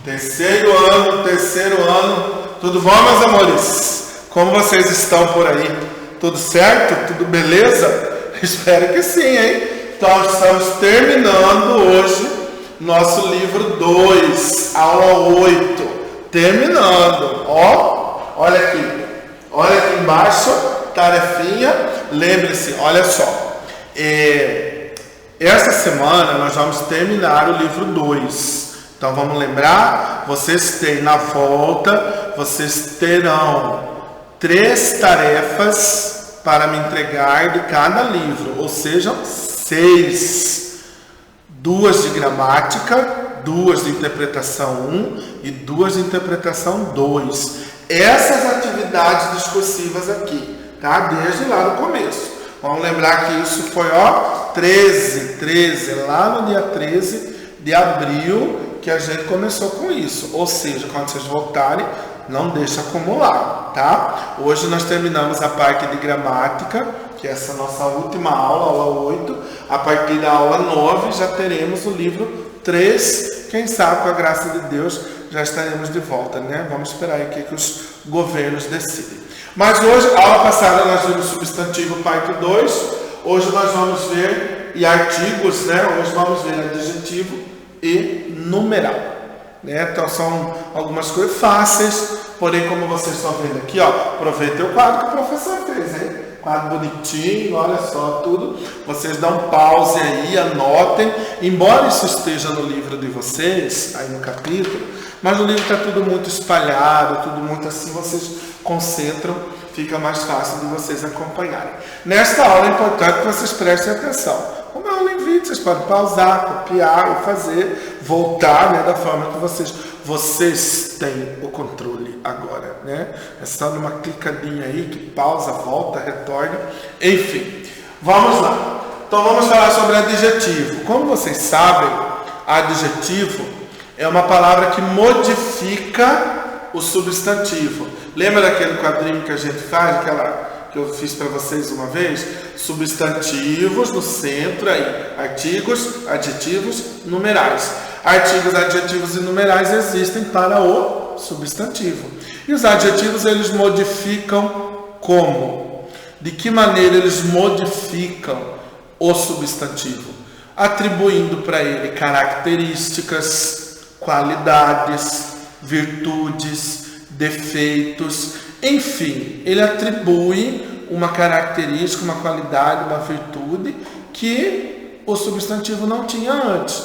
Terceiro ano. Tudo bom, meus amores? Como vocês estão por aí? Tudo certo? Tudo beleza? Espero que sim, hein? Então, estamos terminando hoje nosso livro 2, aula 8. Terminando. Olha aqui embaixo, tarefinha. Lembre-se, olha só. Esta semana nós vamos terminar o livro 2. Então vamos lembrar, vocês têm na volta, vocês terão 3 tarefas para me entregar de cada livro, ou seja, 6. 2 de gramática, 2 de interpretação 1 e 2 de interpretação 2. Essas atividades discursivas aqui, tá? Desde lá no começo. Vamos lembrar que isso foi 13, lá no dia 13 de abril que a gente começou com isso. Ou seja, quando vocês voltarem, não deixa acumular, tá? Hoje nós terminamos a parte de gramática, que é essa nossa última aula, aula 8. A partir da aula 9 já teremos o livro 3. Quem sabe, com a graça de Deus, já estaremos de volta, né? Vamos esperar aí que os governos decidem. Mas hoje, a aula passada, nós vimos substantivo parte 2. Hoje nós vamos ver artigos, né? Hoje vamos ver adjetivo e numeral, né? Então são algumas coisas fáceis, porém, como vocês estão vendo aqui, aproveitem o quadro que o professor fez, hein? Quadro bonitinho, olha só, tudo. Vocês dão pause aí, anotem. Embora isso esteja no livro de vocês, aí no capítulo, mas o livro está tudo muito espalhado, tudo muito assim, vocês concentram, fica mais fácil de vocês acompanharem. Nesta aula é importante que vocês prestem atenção. Como é aula em vídeo, vocês podem pausar, copiar e fazer, voltar, né, da forma que vocês têm o controle agora, né? É só numa clicadinha aí que pausa, volta, retorna, enfim. Vamos lá. Então vamos falar sobre adjetivo. Como vocês sabem, adjetivo é uma palavra que modifica o substantivo. Lembra daquele quadrinho que a gente faz, que eu fiz para vocês uma vez? Substantivos no centro aí, artigos, adjetivos, numerais. Artigos, adjetivos e numerais existem para o substantivo. E os adjetivos, eles modificam como? De que maneira eles modificam o substantivo? Atribuindo para ele características, qualidades, virtudes, defeitos, enfim, ele atribui uma característica, uma qualidade, uma virtude que o substantivo não tinha antes.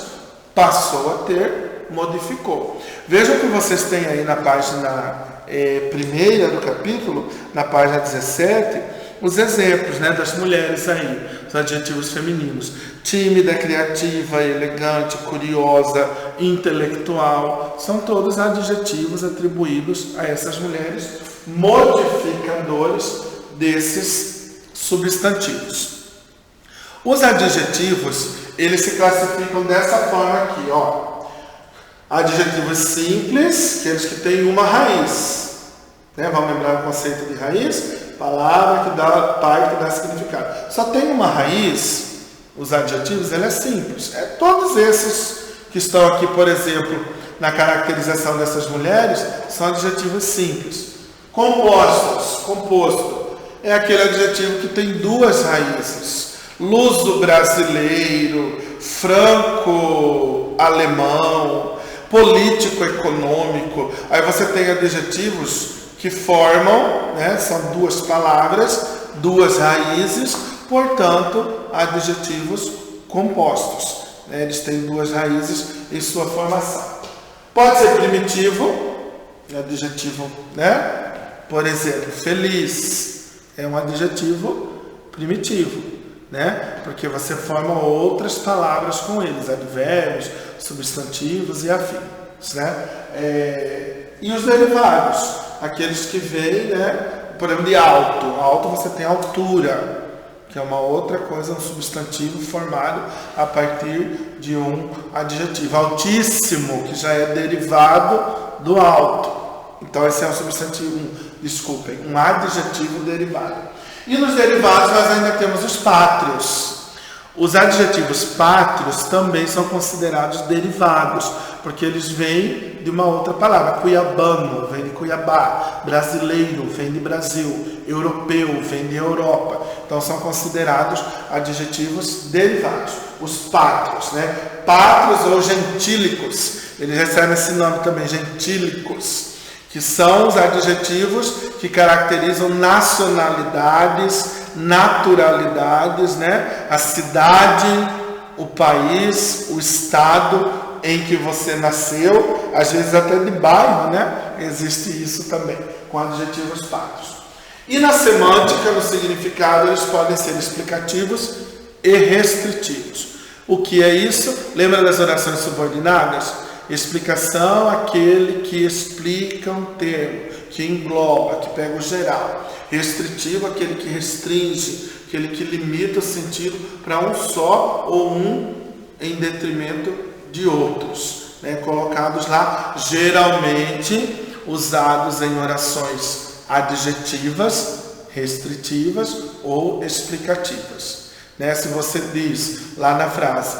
Passou a ter, modificou. Vejam que vocês têm aí na página primeira do capítulo, na página 17, os exemplos, né, das mulheres aí, os adjetivos femininos. Tímida, criativa, elegante, curiosa, intelectual, são todos adjetivos atribuídos a essas mulheres, modificadores desses substantivos. Os adjetivos, eles se classificam dessa forma aqui, Adjetivos simples, aqueles que têm uma raiz, né? Vamos lembrar o conceito de raiz? Palavra que dá parte que dá significado. Só tem uma raiz. Os adjetivos, ele é simples. Todos esses que estão aqui, por exemplo, na caracterização dessas mulheres, são adjetivos simples. Composto é aquele adjetivo que tem 2 raízes. Luso-brasileiro, franco-alemão, político-econômico. Aí você tem adjetivos que formam, né, são 2 palavras, 2 raízes, portanto, adjetivos compostos, né? Eles têm 2 raízes em sua formação. Pode ser primitivo, adjetivo, né? Por exemplo, feliz é um adjetivo primitivo, né? Porque você forma outras palavras com eles, advérbios, substantivos e afins, né? E os derivados, aqueles que vêm, né? Por exemplo, de alto. Alto você tem altura, que é uma outra coisa, um substantivo formado a partir de um adjetivo. Altíssimo, que já é derivado do alto. Então esse é um substantivo, um adjetivo derivado. E nos derivados nós ainda temos os pátrios. Os adjetivos pátrios também são considerados derivados, porque eles vêm de uma outra palavra. Cuiabano vem de Cuiabá, brasileiro vem de Brasil, europeu vem de Europa. Então são considerados adjetivos derivados. Os pátrios, né? Pátrios ou gentílicos, eles recebem esse nome também, gentílicos, que são os adjetivos que caracterizam nacionalidades, naturalidades, né? A cidade, o país, o estado em que você nasceu, às vezes até de bairro, né? Existe isso também, com adjetivos pátrios. E na semântica, no significado, eles podem ser explicativos e restritivos. O que é isso? Lembra das orações subordinadas? Explicação, aquele que explica um termo, que engloba, que pega o geral. Restritivo, aquele que restringe, aquele que limita o sentido para um só ou um em detrimento de outros, né? Colocados lá, geralmente usados em orações adjetivas, restritivas ou explicativas, né? Se você diz lá na frase,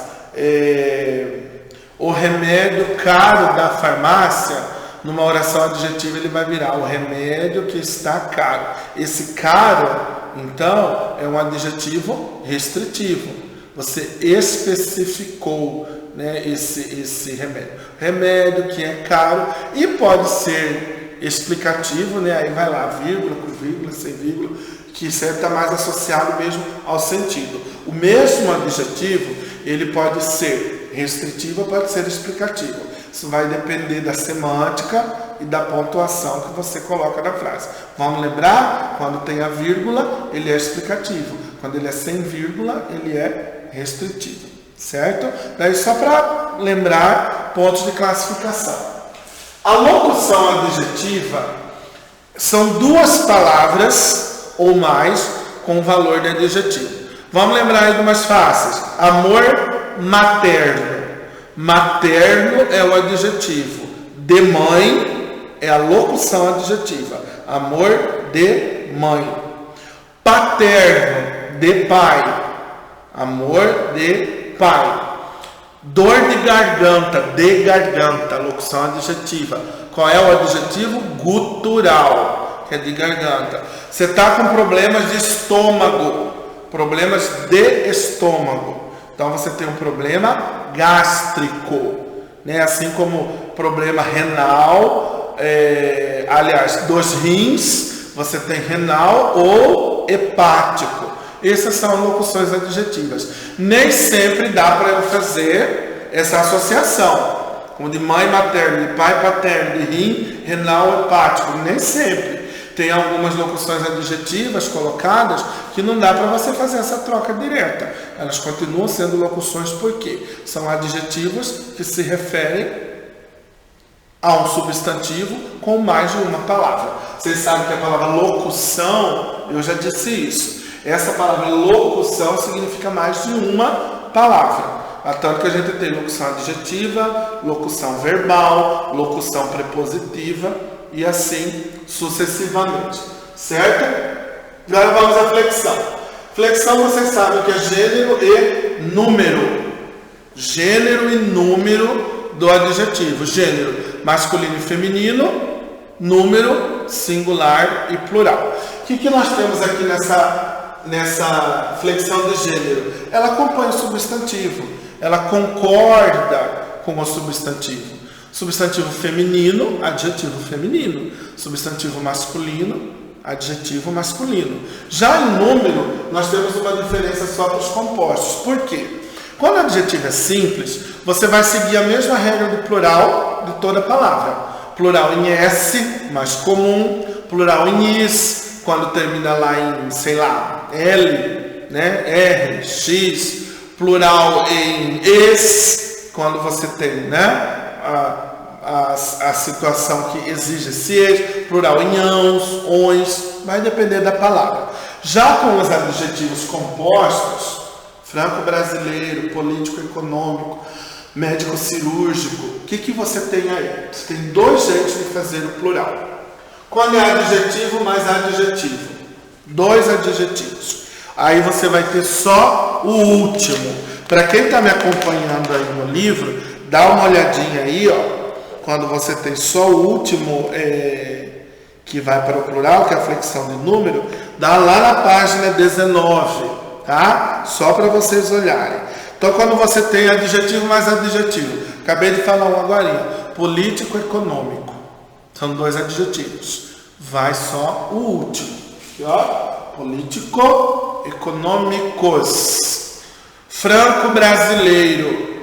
o remédio caro da farmácia, numa oração adjetiva ele vai virar o remédio que está caro. Esse caro, então, é um adjetivo restritivo. Você especificou, né, esse remédio. Remédio que é caro e pode ser explicativo, né? Aí vai lá, vírgula, com vírgula, sem vírgula, que sempre está mais associado mesmo ao sentido. O mesmo adjetivo, ele pode ser restritivo ou pode ser explicativo. Isso vai depender da semântica e da pontuação que você coloca na frase. Vamos lembrar? Quando tem a vírgula, ele é explicativo. Quando ele é sem vírgula, ele é restritivo. Certo? Daí só para lembrar pontos de classificação. A locução adjetiva são duas palavras ou mais com valor de adjetivo. Vamos lembrar algumas fáceis. Amor materno. Materno é o adjetivo. De mãe é a locução adjetiva. Amor de mãe. Paterno, de pai. Amor de pai. Dor de garganta, locução adjetiva. Qual é o adjetivo? Gutural, que é de garganta. Você está com problemas de estômago, então você tem um problema gástrico, né? Assim como problema renal, dos rins, você tem renal ou hepático. Essas são locuções adjetivas. Nem sempre dá para eu fazer essa associação, como de mãe materna, de pai paterno, de rim, renal, hepático. Nem sempre. Tem algumas locuções adjetivas colocadas que não dá para você fazer essa troca direta. Elas continuam sendo locuções porque são adjetivos que se referem a um substantivo com mais de uma palavra. Vocês sabem que a palavra locução, eu já disse isso. Essa palavra locução significa mais de uma palavra. Tanto que a gente tem locução adjetiva, locução verbal, locução prepositiva e assim sucessivamente. Certo? Agora vamos à flexão. Flexão, vocês sabem que é gênero e número. Gênero e número do adjetivo. Gênero masculino e feminino, número singular e plural. O que nós temos aqui nessa flexão de gênero? Ela acompanha o substantivo, ela concorda com o substantivo. Substantivo feminino, adjetivo feminino. Substantivo masculino, adjetivo masculino. Já em número, nós temos uma diferença só para os compostos. Por quê? Quando o adjetivo é simples, você vai seguir a mesma regra do plural de toda palavra. Plural em S, mais comum. Plural em is, quando termina lá em, sei lá, L, né? R, X. Plural em es, quando você tem, né? A situação que exige esse, plural em ãos, ons, vai depender da palavra. Já com os adjetivos compostos, franco-brasileiro, político-econômico, médico-cirúrgico, o que você tem aí? Você tem dois jeitos de fazer o plural. Quando é adjetivo mais adjetivo, dois adjetivos. Aí você vai ter só o último. Para quem está me acompanhando aí no livro, Dá uma olhadinha aí, ó. Quando você tem só o último que vai para o plural, que é a flexão de número, dá lá na página 19, tá? Só para vocês olharem. Então, quando você tem adjetivo mais adjetivo, acabei de falar um agora, político-econômico, são 2 adjetivos, vai só o último, aqui, ó, político-econômicos. Franco-brasileiro,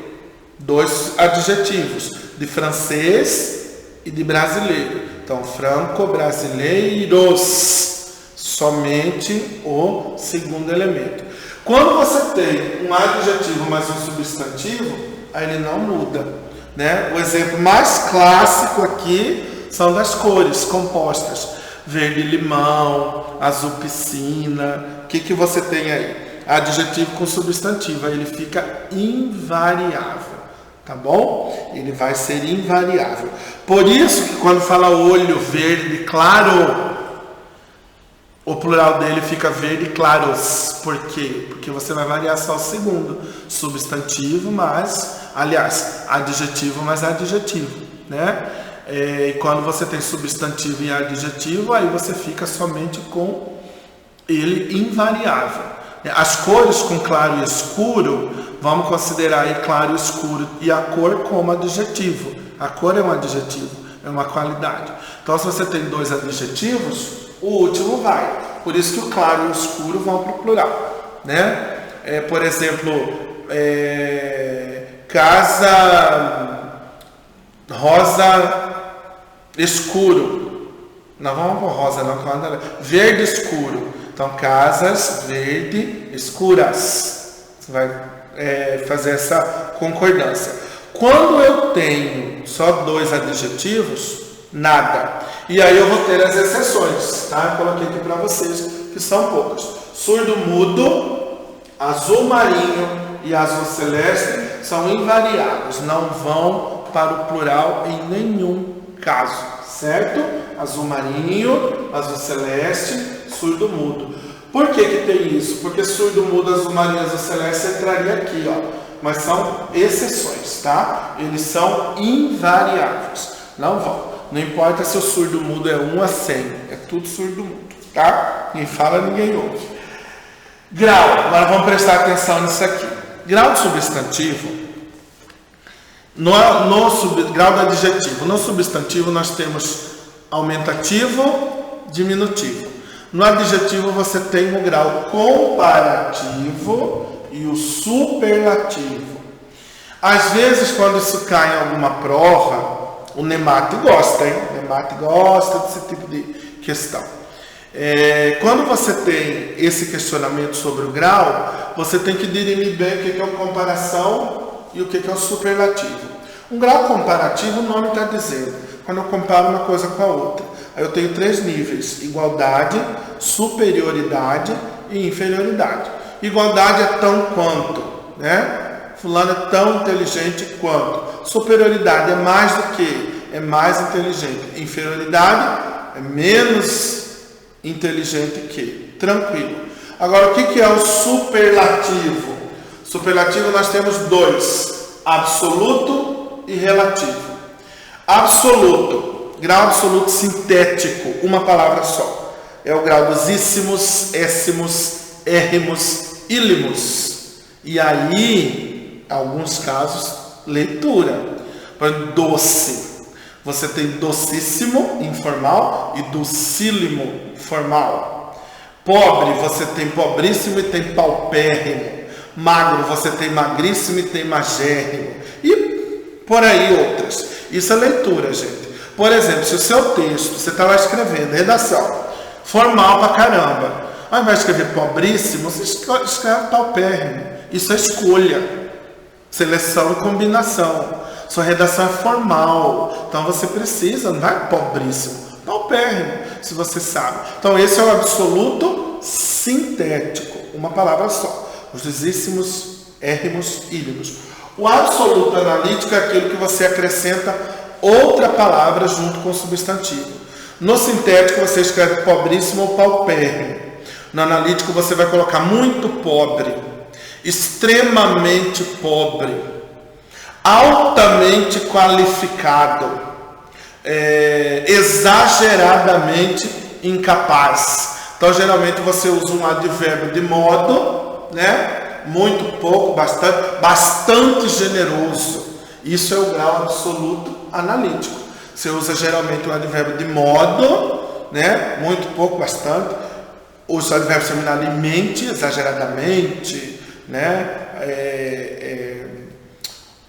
2 adjetivos, de francês e de brasileiro. Então, franco-brasileiros, somente o segundo elemento. Quando você tem um adjetivo mais um substantivo, aí ele não muda, né? O exemplo mais clássico aqui são das cores compostas. Verde-limão, azul-piscina. O que você tem aí? Adjetivo com substantivo, aí ele fica invariável, tá bom? Ele vai ser invariável. Por isso que quando fala olho verde claro, o plural dele fica verde claros. Por quê? Porque você vai variar só o segundo. Substantivo mais, aliás, adjetivo mais adjetivo, né? E quando você tem substantivo e adjetivo, aí você fica somente com ele invariável. As cores com claro e escuro, vamos considerar aí claro e escuro e a cor como adjetivo. A cor é um adjetivo, é uma qualidade. Então, se você tem 2 adjetivos, o último vai. Por isso que o claro e o escuro vão para o plural, né? Por exemplo, casa rosa escuro. Não vamos para rosa, não. Verde escuro. Então, casas verde escuras. Você vai fazer essa concordância. Quando eu tenho só 2 adjetivos, nada. E aí eu vou ter as exceções, tá? Eu coloquei aqui para vocês, que são poucas. Surdo-mudo, azul marinho e azul celeste são invariáveis. Não vão para o plural em nenhum caso, certo? Azul marinho, azul celeste, surdo-mudo. Por que tem isso? Porque surdo-mudo, azul marinho, azul celeste entraria aqui, ó. Mas são exceções, tá? Eles são invariáveis. Não vão. Não importa se o surdo-mudo é 1 a 100. É tudo surdo-mudo, tá? Quem fala, ninguém ouve. Grau. Agora vamos prestar atenção nisso aqui. Grau de substantivo. Grau do adjetivo. No substantivo nós temos aumentativo, diminutivo. No adjetivo você tem o grau comparativo e o superlativo. Às vezes, quando isso cai em alguma prova, o NEMAT gosta, hein? O NEMAT gosta desse tipo de questão. Quando você tem esse questionamento sobre o grau, você tem que dirimir bem o que é a comparação e o que é o superlativo. Um grau comparativo, o nome está dizendo, quando eu comparo uma coisa com a outra. Aí eu tenho 3 níveis: igualdade, superioridade e inferioridade. Igualdade é tão quanto, né? Fulano é tão inteligente quanto. Superioridade é mais do que, é mais inteligente. Inferioridade é menos inteligente que. Tranquilo. Agora, o que é o superlativo? Superlativo nós temos 2: absoluto e relativo. Absoluto, grau absoluto sintético, uma palavra só. É o grau dos íssimos, écimos, érrimos, ílimos. E aí, em alguns casos, leitura. Por exemplo, doce. Você tem docíssimo, informal, e docílimo, formal. Pobre, você tem pobríssimo e tem paupérrimo. Magro, você tem magríssimo e tem magérrimo. E por aí outras. Isso é leitura, gente. Por exemplo, se o seu texto, você está lá escrevendo, redação, formal pra caramba. Ao invés de escrever pobríssimo, você escreve paupérrimo. Isso é escolha, seleção e combinação. Sua redação é formal, então você precisa, não vai pobríssimo, paupérrimo, se você sabe. Então esse é o absoluto sintético, uma palavra só. Os isíssimos, érrimos, ílimos. O absoluto analítico é aquilo que você acrescenta outra palavra junto com o substantivo. No sintético você escreve pobríssimo ou paupérrimo. No analítico você vai colocar muito pobre, extremamente pobre, altamente qualificado, exageradamente incapaz. Então, geralmente você usa um advérbio de modo, né? Muito pouco, bastante generoso. Isso é o grau absoluto analítico. Você usa geralmente o advérbio de modo, né? Muito pouco, bastante. Usa o advérbio terminado em mente, exageradamente, né?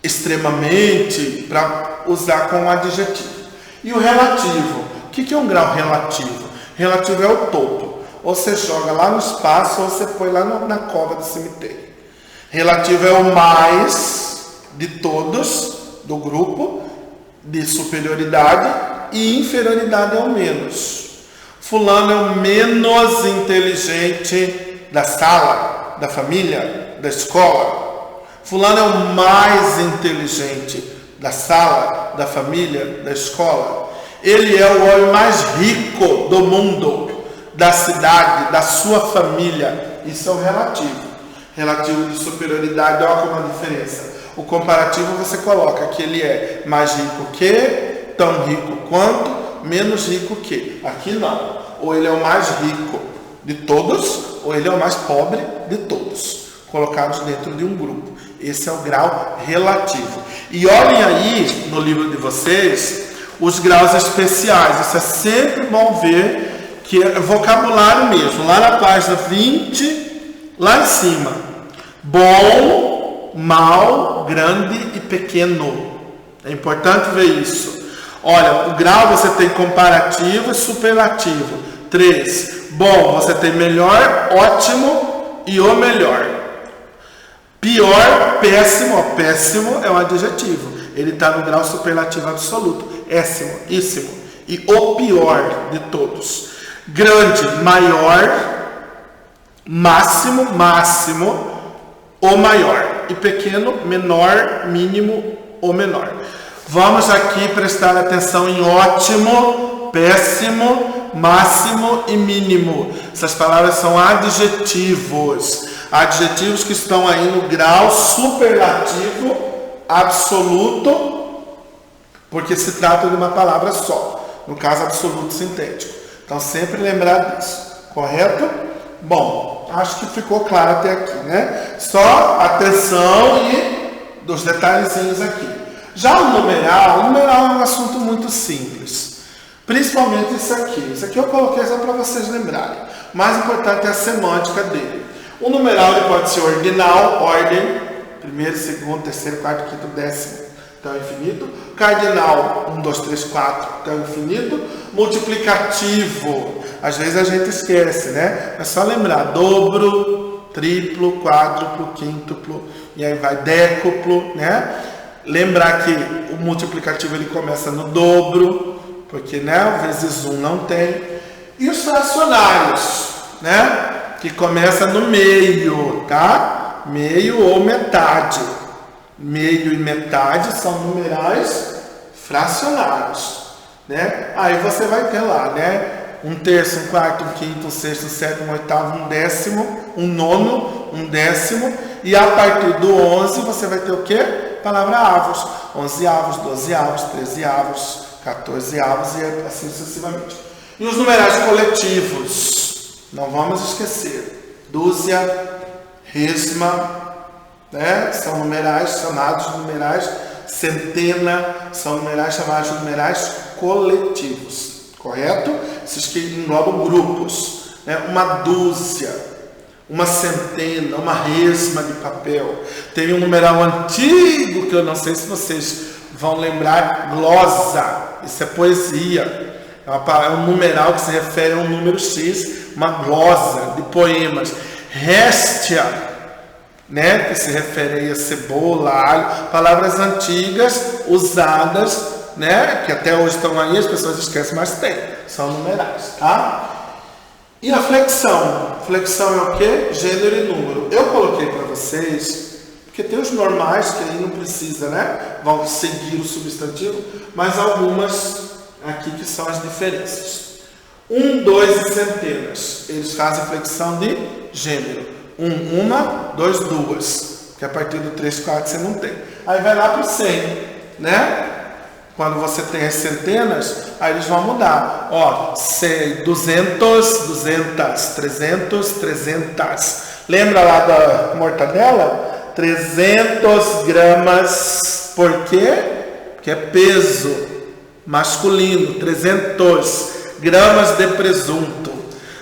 Extremamente, para usar com o adjetivo. E o relativo. O que é um grau relativo? Relativo é o topo. Ou você joga lá no espaço, ou você põe lá na cova do cemitério. Relativo é o mais de todos do grupo, de superioridade, e inferioridade é o menos. Fulano é o menos inteligente da sala, da família, da escola. Fulano é o mais inteligente da sala, da família, da escola. Ele é o homem mais rico do mundo, da cidade, da sua família. Isso é o relativo. Relativo de superioridade, olha como a diferença. O comparativo você coloca que ele é mais rico que, tão rico quanto, menos rico que. Aqui não. Ou ele é o mais rico de todos, ou ele é o mais pobre de todos, colocados dentro de um grupo. Esse é o grau relativo. E olhem aí no livro de vocês os graus especiais. Isso é sempre bom ver, que é vocabulário mesmo. Lá na página 20, lá em cima. Bom, mal, grande e pequeno. É importante ver isso. Olha, o grau você tem comparativo e superlativo. 3. Bom, você tem melhor, ótimo e o melhor. Pior, péssimo. Péssimo é um adjetivo. Ele está no grau superlativo absoluto. Éssimo. E o pior de todos. Grande, maior. Máximo. O maior. E pequeno, menor, mínimo, o menor. Vamos aqui prestar atenção em ótimo, péssimo, máximo e mínimo. Essas palavras são adjetivos. Adjetivos que estão aí no grau superlativo absoluto, porque se trata de uma palavra só. No caso, absoluto sintético. Então, sempre lembrar disso. Correto? Bom, acho que ficou claro até aqui, né? Só atenção e dos detalhezinhos aqui. Já o numeral é um assunto muito simples. Principalmente isso aqui. Isso aqui eu coloquei só para vocês lembrarem. O mais importante é a semântica dele. O numeral ele pode ser ordinal, ordem, primeiro, segundo, terceiro, quarto, quinto, décimo, até o infinito. Cardinal, 1, 2, 3, 4, até o infinito. Multiplicativo, às vezes a gente esquece, né? É só lembrar, dobro, triplo, quádruplo, quíntuplo, e aí vai décuplo, né? Lembrar que o multiplicativo ele começa no dobro, porque, né, o vezes 1 não tem. E os fracionários, né? Que começa no meio, tá? Meio ou metade. Meio e metade são numerais fracionários, né? Aí você vai ter lá, né? 1/3, 1/4, 1/5, 1/6, 1/7, 1/8, 1/10, 1/9, 1/10. E a partir do 11 você vai ter o quê? Palavra avos. 11 avos, 12 avos, 13 avos, 14 avos e assim sucessivamente. E os numerais coletivos, não vamos esquecer. Dúzia, resma, né? São numerais chamados de numerais centena, são numerais chamados de numerais coletivos, correto? Esses que englobam grupos, né? Uma dúzia, uma centena, uma resma de papel. Tem um numeral antigo que eu não sei se vocês vão lembrar, glosa. Isso é poesia. É um numeral que se refere a um número X, uma glosa de poemas. Réstia, né, que se refere aí a cebola, alho, palavras antigas usadas, né, que até hoje estão aí, as pessoas esquecem, mas tem, são numerais, tá? E a flexão? Flexão é o quê? Gênero e número. Eu coloquei para vocês, porque tem os normais que aí não precisa, né, vão seguir o substantivo, mas algumas aqui que são as diferenças. 1, 2 e centenas, eles fazem flexão de gênero. 1, uma, 2, duas. que a partir do 3 quartos você não tem. Aí vai lá para o 100, né? Quando você tem as centenas, aí eles vão mudar. Ó, 100, 200, 200, 300, 300. Lembra lá da mortadela? 300 gramas. Por quê? Porque é peso masculino. 300 gramas de presunto.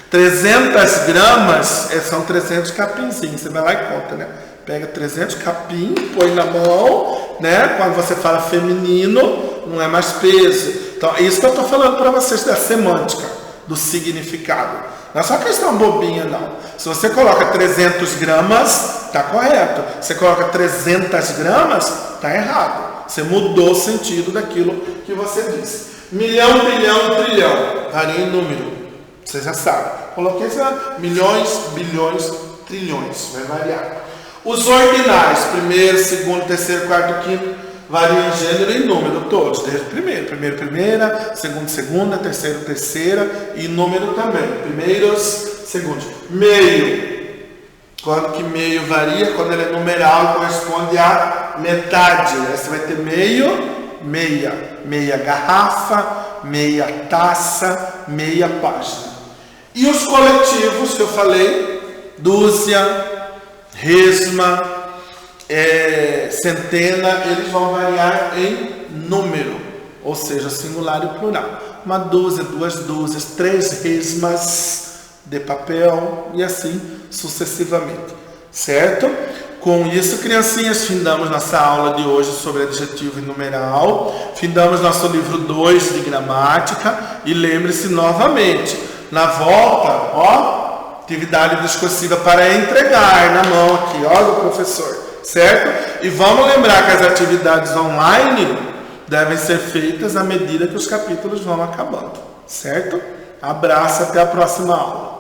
300 gramas são 300 capinzinhos. Você vai lá e conta, né? Pega 300 capim, põe na mão, né? Quando você fala feminino, não é mais peso. Então, é isso que eu estou falando para vocês da semântica, do significado. Não é só questão bobinha, não. Se você coloca 300 gramas, está correto. Se você coloca 300 gramas, está errado. Você mudou o sentido daquilo que você disse. Milhão, bilhão, trilhão. Varia em número. Você já sabe. Coloquei milhões, bilhões, trilhões. Vai variar. Os ordinais, primeiro, segundo, terceiro, quarto, quinto, variam em gênero e número todos. Desde primeiro, primeira, segundo, segunda, terceiro, terceira e número também. Primeiros, segundos. Meio. Quando que meio varia? Quando ele é numeral, corresponde a metade. Aí você vai ter meio, meia. Meia garrafa, meia taça, meia página. E os coletivos que eu falei, dúzia, resma, centena, eles vão variar em número, ou seja, singular e plural. Uma dúzia, duas dúzias, 3 resmas de papel e assim sucessivamente, certo? Com isso, criancinhas, findamos nossa aula de hoje sobre adjetivo e numeral, findamos nosso livro 2 de gramática e lembre-se novamente, na volta, ó, atividade discursiva para entregar na mão aqui, ó, do professor, certo? E vamos lembrar que as atividades online devem ser feitas à medida que os capítulos vão acabando, certo? Abraço, até a próxima aula.